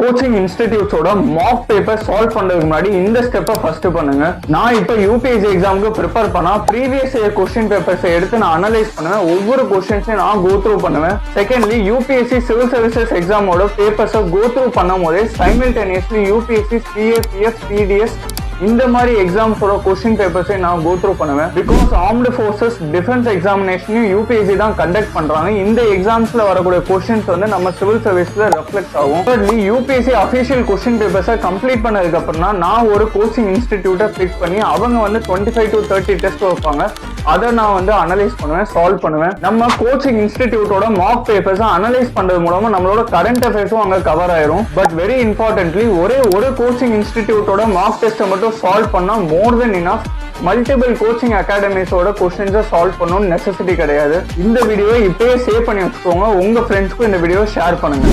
Coaching இன்ஸ்டிடியூட்ஸோட Mach paper solve பண்றதுக்கு முன்னாடி இந்த ஸ்டெப்பை ஃபர்ஸ்ட் பண்ணுங்க. நான் இப்போ யூபிஎஸ்சி எக்ஸாமுக்கு ப்ரிப்பேர் பண்ணா ப்ரீவியஸ் இயர் கொஸ்டின் பேப்பர்ஸை எடுத்து நான் அனலைஸ் பண்ணுவேன். ஒவ்வொரு கொஸ்டின்ஸையும் நான் கோ த்ரூ பண்ணுவேன். செகண்ட்லி யூபிஎஸ்சி சிவில் சர்வீசஸ் எக்ஸாமோட பேப்பர்ஸை கோ த்ரூ பண்ணும் போதே சைமல்டேனியஸ்லி யூபிஎஸ்சி சிஏபிஎஃப் சிடிஎஸ் இந்த மாதிரி எக்ஸாம்ஸோட கொஸ்டின் பேப்பர்ஸை நான் கோ த்ரூ பண்ணுவேன். பிகாஸ் ஆர்ம்டு ஃபோர்ஸஸ் டிஃபென்ஸ் எக்ஸாமினேஷனையும் யூபிஎஸ்சி தான் கண்டக்ட் பண்றாங்க. இந்த எக்ஸாம்ஸ்ல வரக்கூடிய கொஸ்டின்ஸ் வந்து நம்ம சிவில் சர்வீஸ்ல ரெஃப்ளெக்ட் ஆகும். யூபிஎஸ்சி அஃபிஷியல் கொஸ்டின் பேப்பர்ஸை கம்ப்ளீட் பண்ணதுக்கு அப்புறம் நான் ஒரு கோச்சிங் இன்ஸ்டிடியூட்டை பிக் பண்ணி அவங்க வந்து 25 to 30 டெஸ்ட் வைப்பாங்க. அதை நான் வந்து அனலைஸ் பண்ணுவேன், சால்வ் பண்ணுவேன். நம்ம கோச்சிங் இன்ஸ்டிடியூட்டோட மார்க் பேப்பர்ஸை அனலைஸ் பண்றது மூலமா நம்மளோட கரண்ட் அஃபேர்ஸும் அங்க கவர் ஆயிரும். பட் வெரி இம்பார்ட்டன்ட்லி ஒரே ஒரு கோச்சிங் இன்ஸ்டிடியூட்டோட மார்க் டெஸ்ட்டை மட்டும் சால்வ் பண்ணா மோர் தென் இனஃப். மல்டிபிள் கோச்சிங் அகாடமிஸோட கொஸ்டின்ஸை சால்வ் பண்ணணும்னு நெசசிட்டி கிடையாது. இந்த வீடியோவை இப்பயே சேவ் பண்ணி வச்சுக்கோங்க. உங்க ஃப்ரெண்ட்ஸ்க்கும் இந்த வீடியோ ஷேர் பண்ணுங்க.